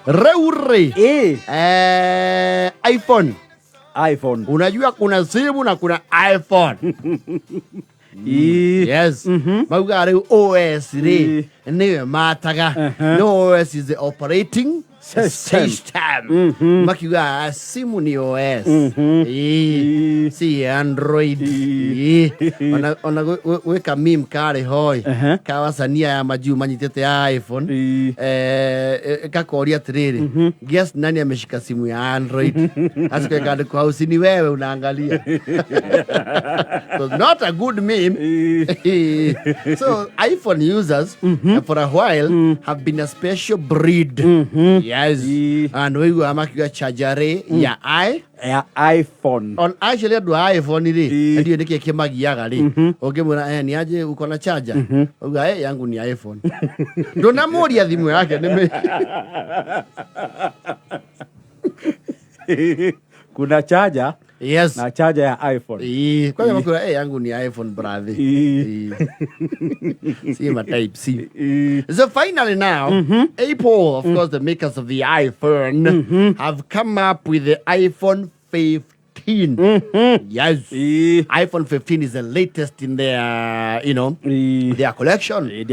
Reure. iPhone. Unajua kuna simu na kuna iPhone. Yes. Mauga reu OS re. Niwe mataga. No, OS is the operating system. Makiuga simu ni OS. Si Android. Ona weka meme kare hoi. Kawasania ya majuu manyitete ya iPhone. Kakoria tiriri. Guess nani ameshika simu ya Android. Asiko kade kwa house ni wewe unaangalia. So not a good meme. So iPhone users for a while have been a special breed. Yes. And we were making charger ya iPhone. On actually do iPhone ni ndio nike kimagiaga ri. Ukimwona ni aje uko na charger. Uga yangu ni iPhone. Ndo namuria thimu yake nime. Kuna charger. Yes. Na charger ya iPhone. Kwa hiyo makura yangu ni iPhone brother. See my type C. So finally now, Apple, of course, the makers of the iPhone, have come up with the iPhone 15. Yes. iPhone 15 is the latest in their, their collection. It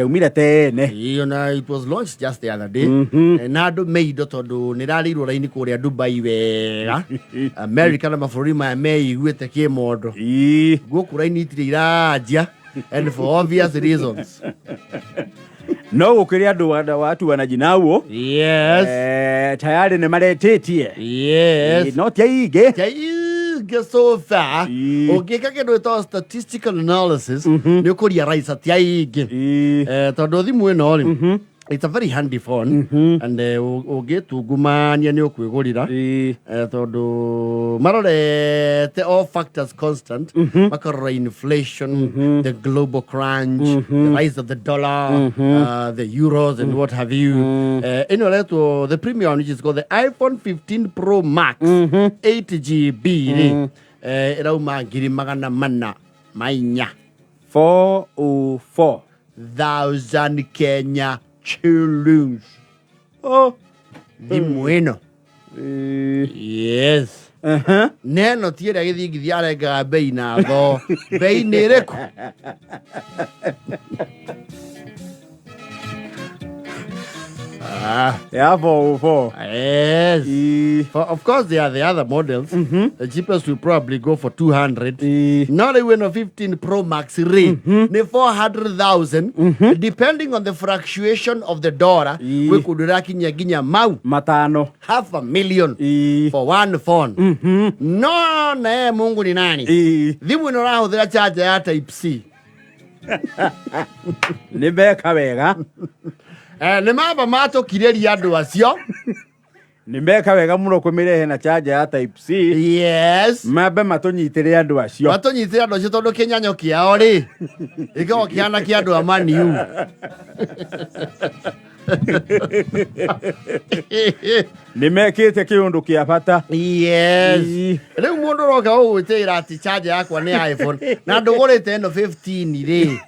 was launched just the other day. Nado made it to Nirali Roraini Korea Dubai wega. America na mafurima mei wete kemodo. Go Kuraini Triraja. And for obvious reasons. No, ukiria watu wanajinauo. Yes. Tayari ni maretetie. Yes. Not yaige. Get so far. Okay, kake do statistical analysis. Ni kuria raisa tiaige. Todo thimu eno. It's a very handy phone. And get to gumania ni okwigurira. Todo marore all factors constant. Makara inflation, the global crunch, the rise of the dollar, the euros and what have you. To the premium, which is called the iPhone 15 Pro Max, 8GB. Irauma giri magana mana mainya 404,000 Kenya shillings. Di bueno. Yes. Neno tiere githigithia arengaga bei na tho. Bei ni riku. Yeah, 404. Yes. Of course, there are the other models. The cheapest will probably go for 200. Not even a 15 Pro Max Ray. 400,000. Depending on the fluctuation of the dollar, we could rakinya mau. Matano. 500,000 for one phone. No, ne mungu ni nani. Thimu ino rahuthira charger ya type C. Nibeka wega. Ni maba mato kireri andu acio. Nimeka wega muno kumirehe na charger ya type C. Yes. Mabe matonyitire andu acio. Matonyitire andu acio tondu kinyanyo kiao ri. Iko kiana kia andu amani u. Nimekite kiundu kia bata. Yes. Riu mundu roka ugwitira ati charger yakwa ni iPhone. Na ndugurite eno 15 ri.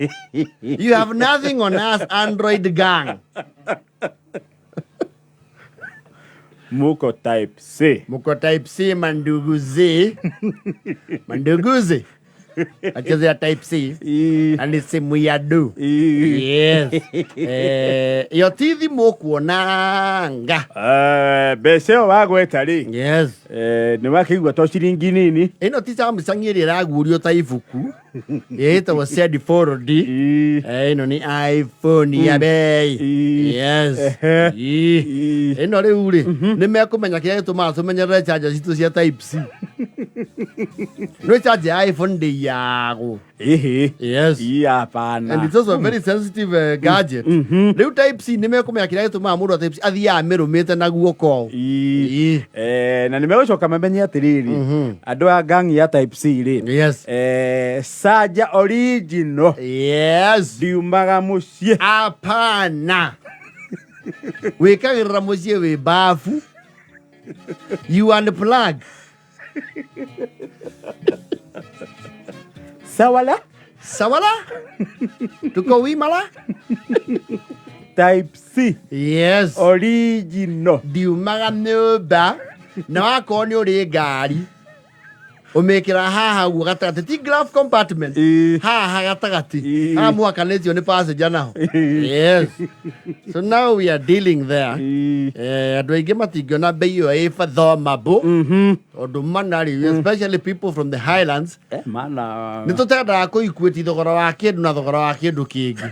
You have nothing on us Android gang. Muko type C. Muko type C manduguzi. Manduguzi. Achezea type C. And it's simu ya du. Yes. Yo tithi mukuonanga. Beseo wagweta ri. Yes. Ni wakigwa to ciringi nini. Ino tisa msangiri ragurio ta ifuku. Yeta was said for D. Ino ni iPhone ya bei. Yes. Ino re uri. Ni mekumenya kia tuma tumenya charger citu cia type C. No charger iPhone de yago. Yes. Hapana. And it's also a very sensitive gadget. Riu type C ni mekumenya kia tuma muru type C athia merumite na guoko. Na nimeocoka mamenye atiriri. Andu a gang ya type C ri. Yes. Saja original. Yes. Diumaga mucie. Apana. Wekagirira mucie we bafu. You unplug. Sawala? Sawala? Tuko wimala? type C Yes. original Ndiumaga nyũmba na wakorwo nĩ ũrĩ ngari ũmĩkĩra haha guo gatagatĩ ti glove compartment haha gatagatĩ haha mũhakanĩtio nĩ passenger naho. Yes. So now we are dealing there. Andũ aingĩ matingĩona bei ĩyo ĩ fathomable ũndũ manarĩ, especially people from the highlands. Mana Nĩ tũtendaga kũ-equate thogora wa kĩndũ na thogora wa kĩndũ kĩngĩ.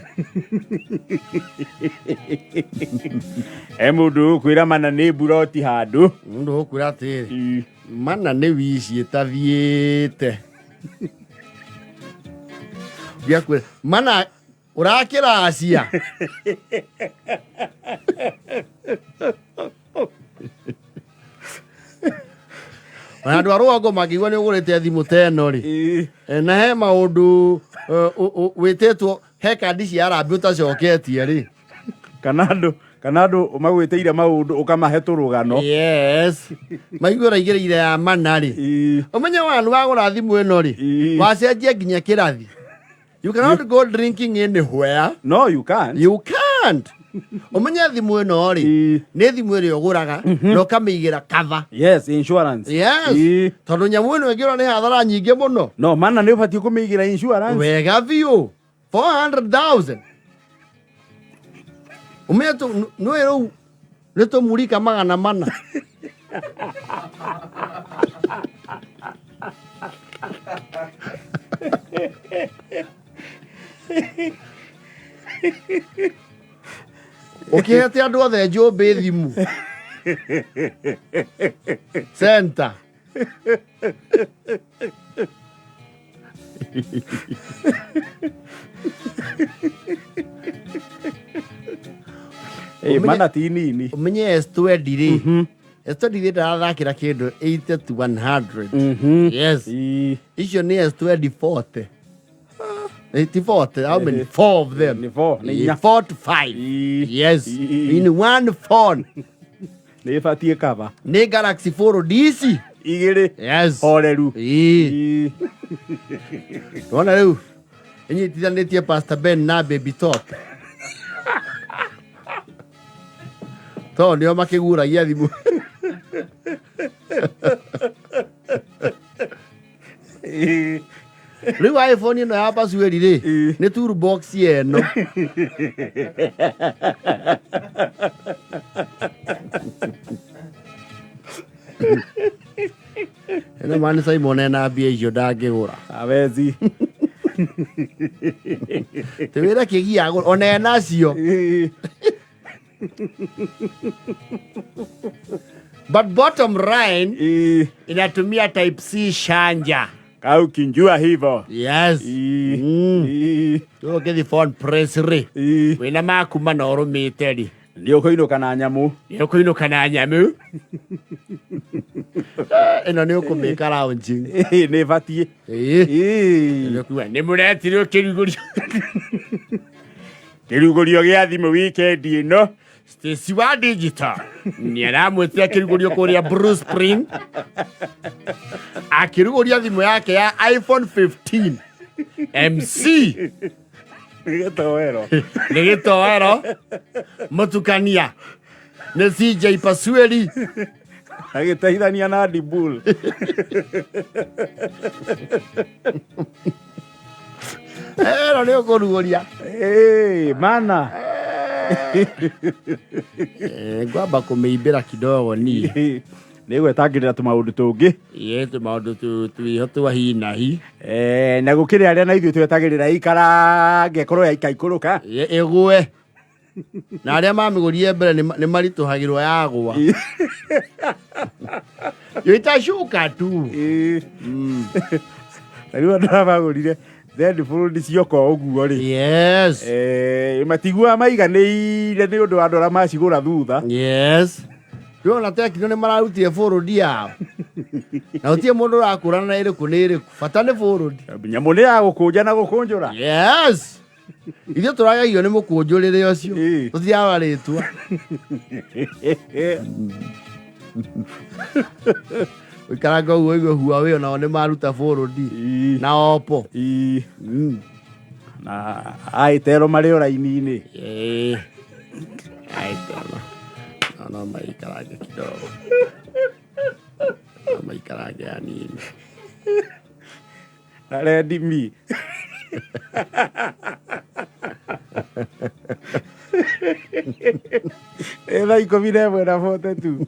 mũndũ kwĩra mana nĩ buroti handũ Mũndũ ũkwĩra atĩrĩ mana nĩ wici ĩtathiĩte. Ndiakwĩra mana ũrakĩracia. Na andũ a rũgongo makĩigua nĩ ũgũrĩte thimũ ta ĩno rĩ, na he maũndũ wĩtĩtwo he kandi cia Arambĩ ũtacoketie rĩ, kana andũ magwĩtĩire maũndũ ũkamahe tũrũgano. yes, maigua ũraigĩrĩire ya mana rĩ, ũmenye wanũ wagũra thimũ ĩno rĩ, wacenjia nginya kĩrathi. You cannot go drinking anywhere. No, you can't. You can't. Umenye thimũ ĩno rĩ, nĩ thimũ ĩrĩa ũgũraga na ũkamĩigĩra cover. Yes, insurance. Yes. Tondũ nyamũ ĩno ĩngĩrwo nĩ hathara nyingĩ mũno. No, mana nĩ ũbatiĩ kũmĩigĩra insurance. Wega biũ 400,000. Umenye nĩ rĩu nĩ tũmurika 400. Ũkĩhete andũ othe njũmbĩ thimũ center mana ti nini. Ũmenye S20 rĩ, S20 ndarathakĩra kĩndũ 80 to 100. Yes. Icio nĩ S20 40. 40, how many? 4 of them. 4 to 5. Yes. In one phone. Nĩ batiĩ cover. Nĩ Galaxy 4 DC. Igĩrĩ. Yes. Horeru. Ona rĩu inyitithanĩtie Pastor Ben na Baby Top. To nĩo makĩguragia thimũ. Rĩu iPhone ĩno ya password rĩ, nĩ toolbox ĩno. Ĩno mani Simon ena mbia icio ndangĩgũra. Awezi. Tewĩra kĩgia agũra ona enacio. But bottom line inatumia type C shanja. Kau kinjua hivyo. Yes. Get the phone press re. Wina makuma na oromete ri. Ndio kũinũka na nyamũ. Ndio kũinũka na nyamũ. Ĩno nĩ ũkũmĩka lounging. Nĩ batiĩ. Nĩ mũretirwo kĩrugũrio. Kĩrugũrio gĩa thimũ weekend ĩno. Stacy wa digital. Nĩ aramwĩtira kĩrugũrio kũrĩa Bruce Spring. Akĩrugũria thimũ yake ya iPhone 15 MC. Nĩ gĩtoero mũtukania nĩ CJ Pasweli agĩteithania na Dibul. Ĩno nĩ ũkũrugũria mana ngwamba kũmĩimbĩra kidogo ni nĩ gwetangĩrĩra tũmaũndũ tũngĩ tũmaũndũ twĩho twa hi na hi na gũkĩrĩ arĩa na ithuĩ twetagĩrĩra ikarange korwo ikaikũrũka ĩgwe na arĩa mamĩgũrire mbere nĩ maritũhagĩrwo yagwa yo itashuka tu na rĩu andũ arĩa magũrire then bũrũri cioka ũguo rĩ yes matiguaga maiganĩire nĩ ũndũ wa andũ arĩa macigũra thutha yes Yona tekino nĩ mararutire bũrũri yao na gũtirĩ mũndũ ũrakũrana na ĩrĩkũ nĩ ĩrĩkũ bata nĩ bũrũri nyamũ nĩ ya gũkũnja na gũkũnjũra yes ithuĩ tũragagio nĩ mũkũnjũrĩre ũcio tũthiaga rĩtwa ũikaranga ũguo ũigue Huawei onao nĩ maruta bũrũri na Oppo na Airtel marĩ o raini-inĩ No maikarange kidogo. No maikarange hanini. Ready me. Ela iko vile bwana foto tu.